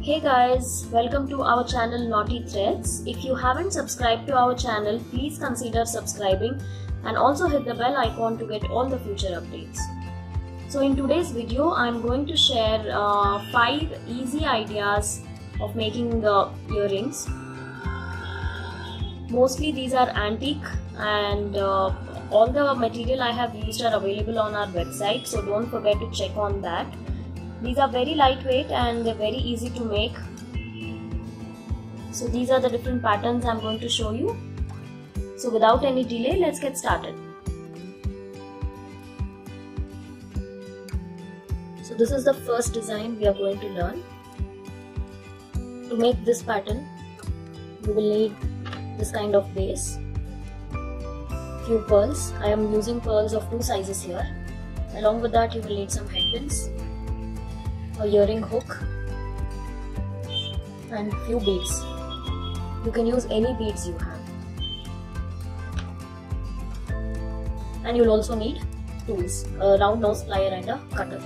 Hey guys, welcome to our channel Naughty Threads. If you haven't subscribed to our channel, please consider subscribing and also hit the bell icon to get all the future updates. So in today's video, I'm going to share 5 easy ideas of making the earrings. Mostly these are antique and all the material I have used are available on our website, so don't forget to check on that. These are very lightweight and they're very easy to make. So these are the different patterns I'm going to show you. So without any delay, let's get started. So this is the first design we are going to learn. To make this pattern, you will need this kind of base, few pearls. I am using pearls of 2 sizes here. Along with that, you will need some headpins, a earring hook and few beads. You can use any beads you have. And you'll also need tools, a round nose plier and a cutter.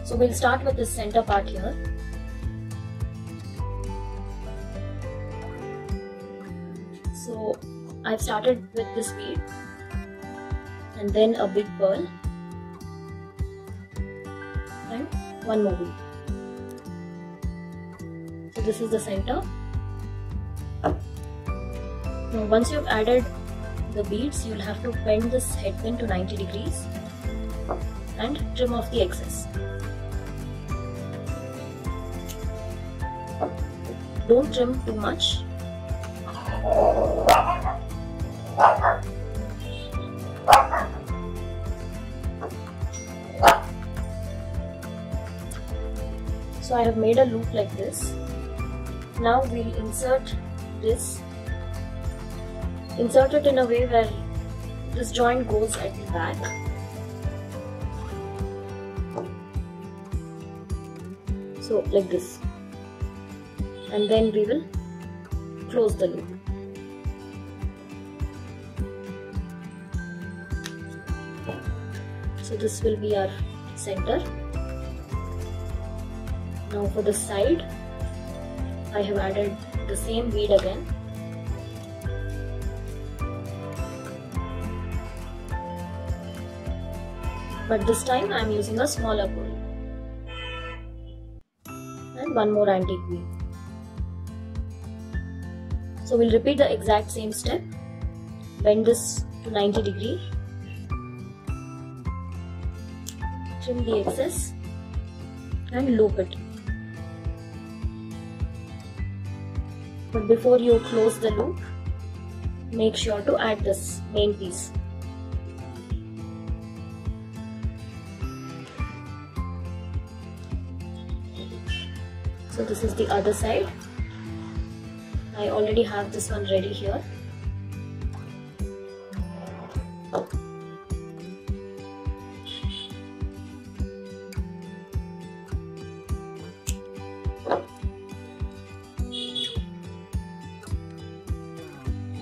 So we'll start with the center part here. So I've started with this bead and then a big pearl and one more bead. So this is the center. Now once you've added the beads, you'll have to bend this headpin to 90 degrees and trim off the excess. Don't trim too much. So I have made a loop like this. Now we'll insert this. Insert it in a way where this joint goes at the back. So like this. And then we will close the loop. So this will be our center. Now for the side, I have added the same bead again. But this time I am using a smaller pearl. And one more antique bead. So we'll repeat the exact same step. Bend this to 90 degrees. Trim the excess and loop it. But before you close the loop, make sure to add this main piece. So this is the other side. I already have this one ready here.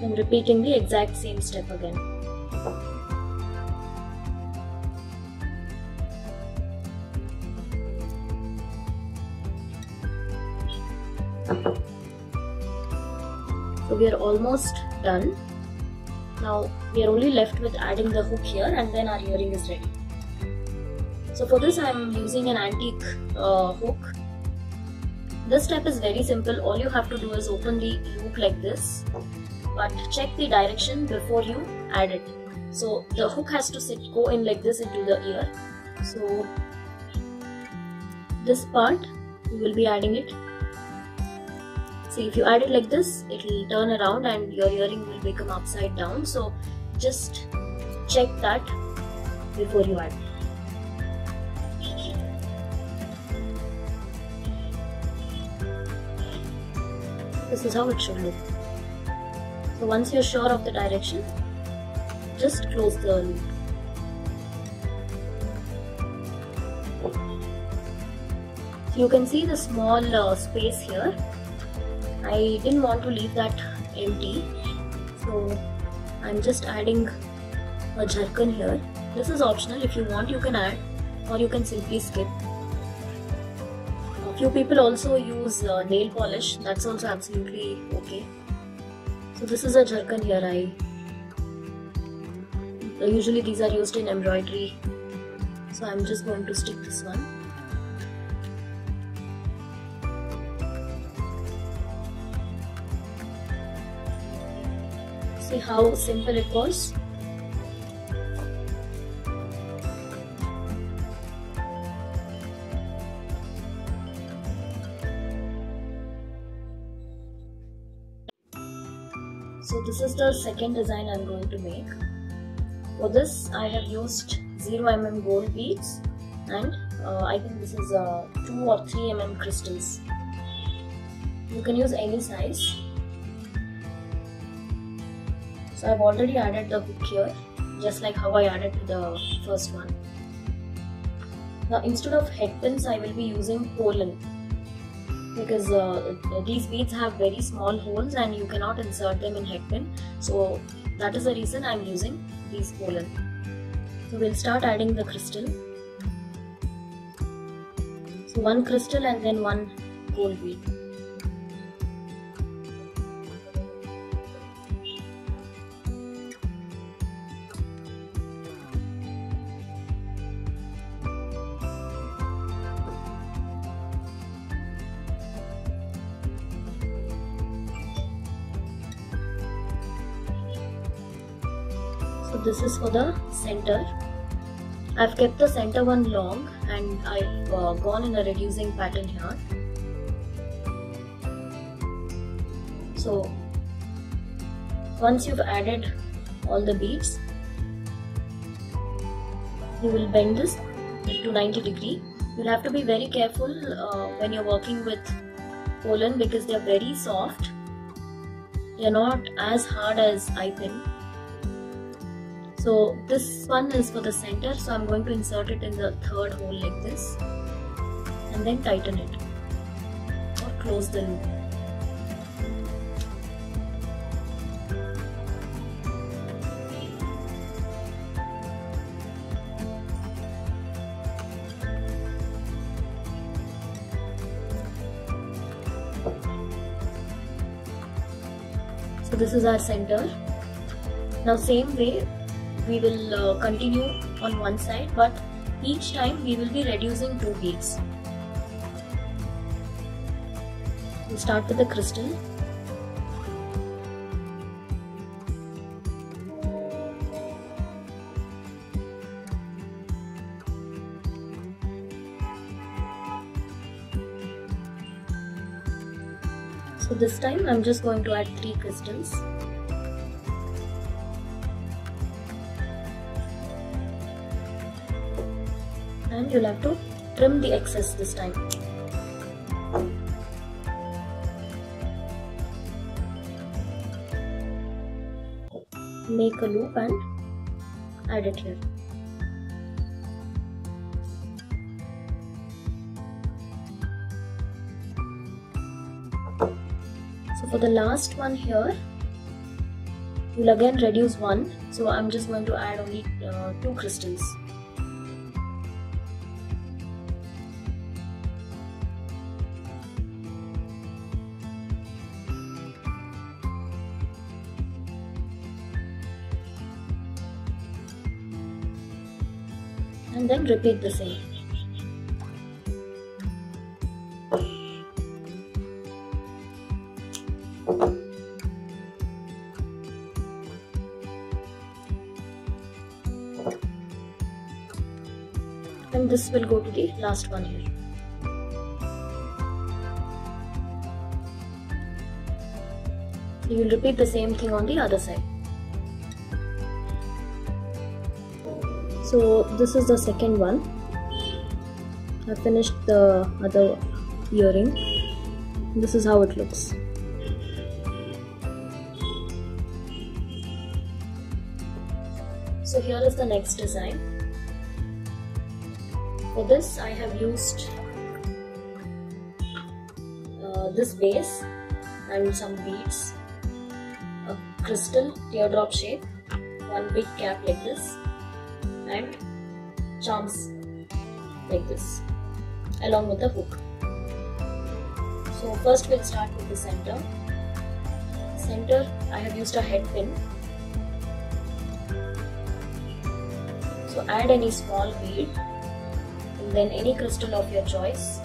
I'm repeating the exact same step again. So we are almost done. Now we are only left with adding the hook here and then our earring is ready. So for this I am using an antique hook. This step is very simple. All you have to do is open the loop like this, but check the direction before you add it. So the hook has to go in like this into the ear. So this part we will be adding it. See, if you add it like this, it will turn around and your earring will become upside down. So just check that before you add. This is how it should look. So once you're sure of the direction, just close the loop. So you can see the small space here. I didn't want to leave that empty, so I'm just adding a jharkan here. This is optional. If you want, you can add, or you can simply skip. Few people also use nail polish. That's also absolutely okay. So this is a jerkin here. Usually these are used in embroidery. So I'm just going to stick this one. See how simple it was. So this is the second design I'm going to make. For this I have used 0mm gold beads and I think this is 2 or 3 mm crystals. You can use any size. So I've already added the hook here, just like how I added to the first one. Now instead of head pins I will be using pollen, because these beads have very small holes and you cannot insert them in head pin. So that is the reason I am using these pollen. So we'll start adding the crystal. So 1 crystal and then 1 gold bead. So this is for the center. I've kept the center one long and I've gone in a reducing pattern here. So once you've added all the beads, you will bend this to 90 degrees. You'll have to be very careful when you're working with pollen because they're very soft. They're not as hard as eye pin. So this one is for the center, so I'm going to insert it in the third hole like this and then tighten it or close the loop. So this is our center. Now same way we will continue on one side, but each time we will be reducing 2 beads. We'll start with the crystal. So this time I'm just going to add 3 crystals. And you'll have to trim the excess this time. Make a loop and add it here. So for the last one here, you'll again reduce 1. So I'm just going to add only 2 crystals. And then repeat the same. And this will go to the last one here. You will repeat the same thing on the other side. So this is the second one. I finished the other earring. This is how it looks. So here is the next design. For this I have used this base and some beads, a crystal teardrop shape, one big cap like this, and charms like this along with the hook. So first we'll start with the center. Center, I have used a head pin. So add any small bead and then any crystal of your choice.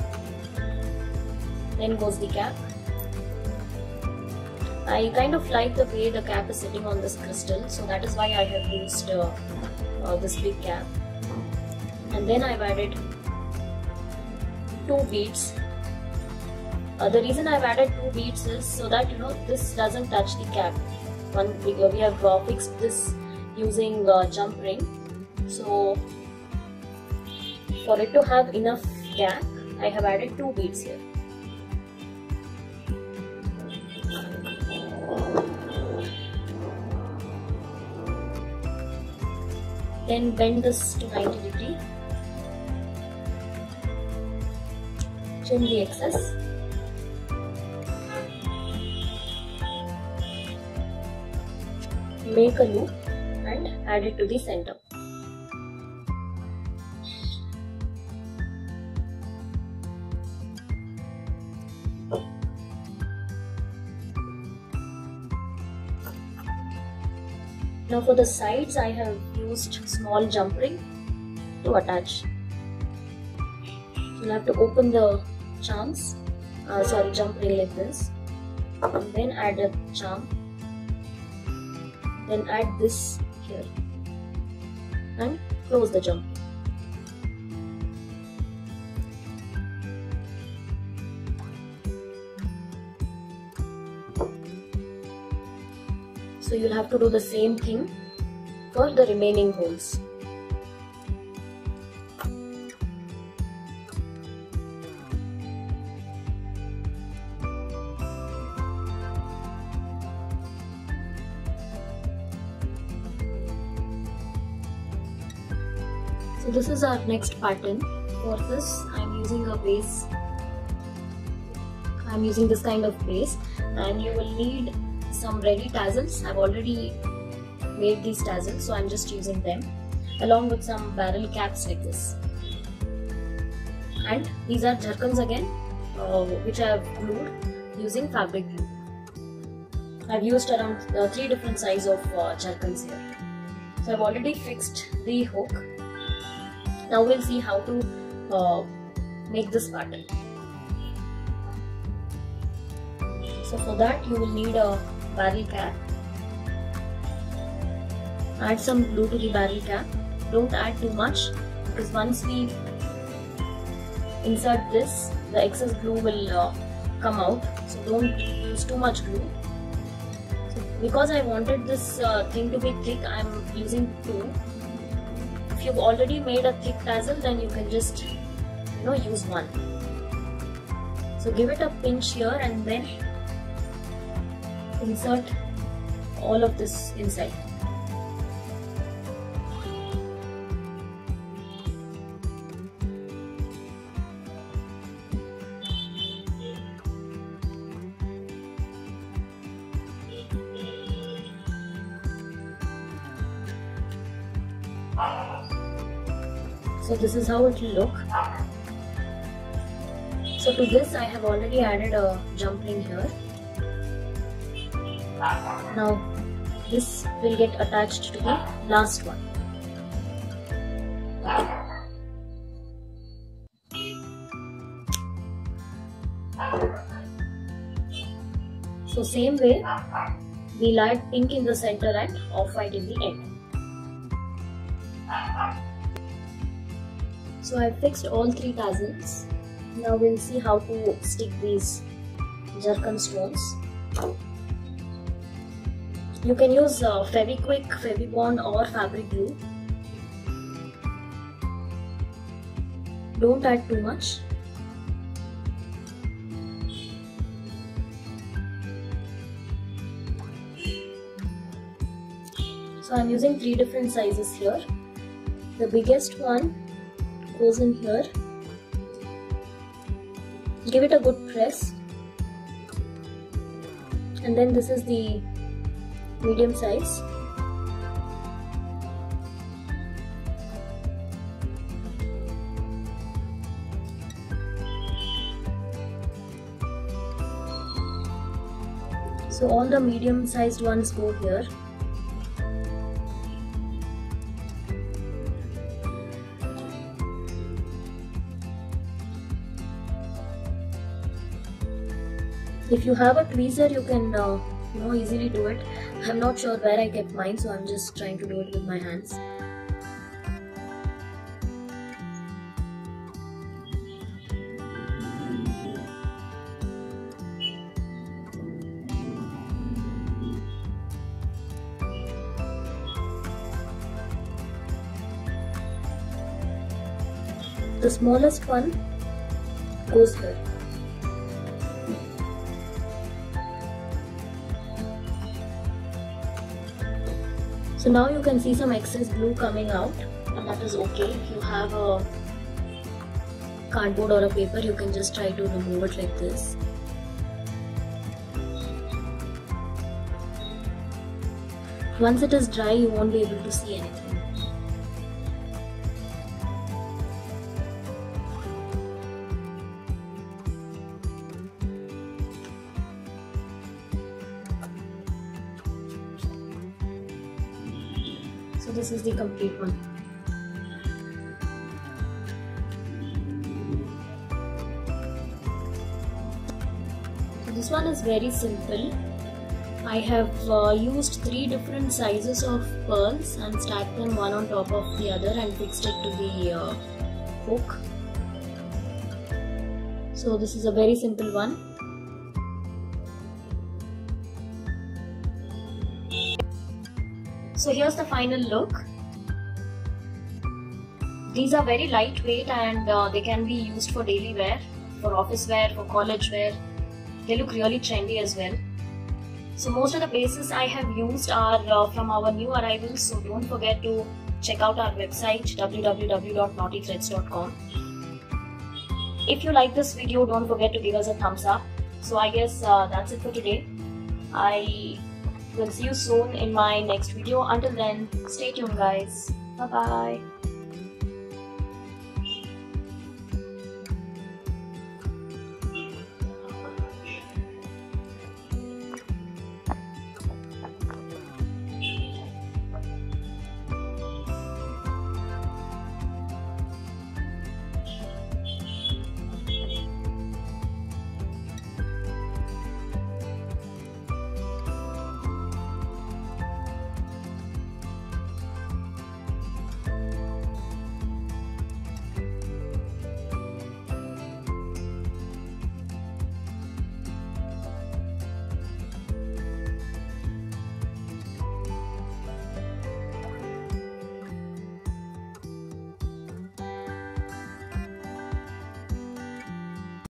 Then goes the cap. I kind of like the way the cap is sitting on this crystal, so that is why I have used this big cap. And then I've added 2 beads. The reason I've added 2 beads is so that this doesn't touch the cap. We have fixed this using jump ring. So for it to have enough gap, I have added 2 beads here. Then bend this to 90 degrees. Trim the excess. Make a loop and add it to the center. Now for the sides, I have used small jump ring to attach. You'll have to open the jump ring like this, and then add a charm. Then add this here and close the jump. So you'll have to do the same thing for the remaining holes. So this is our next pattern. For this, I'm using a base. I'm using this kind of base, and you will need some ready tassels. I've already made these tassels, so I'm just using them along with some barrel caps like this. And these are jerkins again, which I have glued using fabric glue. I've used around 3 different sizes of jerkins here. So I've already fixed the hook. Now we'll see how to make this pattern. So for that you will need a barrel cap. Add some glue to the barrel cap. Don't add too much, because once we insert this, the excess glue will come out. So don't use too much glue. So because I wanted this thing to be thick, I'm using 2. If you've already made a thick tassel, then you can just use 1. So give it a pinch here and then insert all of this inside. So this is how it will look. So to this I have already added a jump ring here. Now this will get attached to the last one. So same way, we'll add pink in the center and off-white in the end. So I fixed all 3 tassels. Now we'll see how to stick these jerkin stones. You can use Fevikwik, Fevibond or fabric glue. Don't add too much. So I'm using 3 different sizes here. The biggest one goes in here. Give it a good press. And then this is the medium size. So all the medium sized ones go here. If you have a tweezer, you can easily do it. I'm not sure where I kept mine, so I'm just trying to do it with my hands. The smallest one goes here. So now you can see some excess glue coming out, and that is okay. If you have a cardboard or a paper, you can just try to remove it like this. Once it is dry, you won't be able to see anything. So this is the complete one. So this one is very simple. I have used 3 different sizes of pearls and stacked them one on top of the other and fixed it to the hook. So this is a very simple one. So here's the final look. These are very lightweight and they can be used for daily wear, for office wear, for college wear. They look really trendy as well. So most of the bases I have used are from our new arrivals, so don't forget to check out our website www.lott.com. If you like this video, don't forget to give us a thumbs up. So I guess that's it for today. I will see you soon in my next video. Until then, stay tuned guys. Bye bye.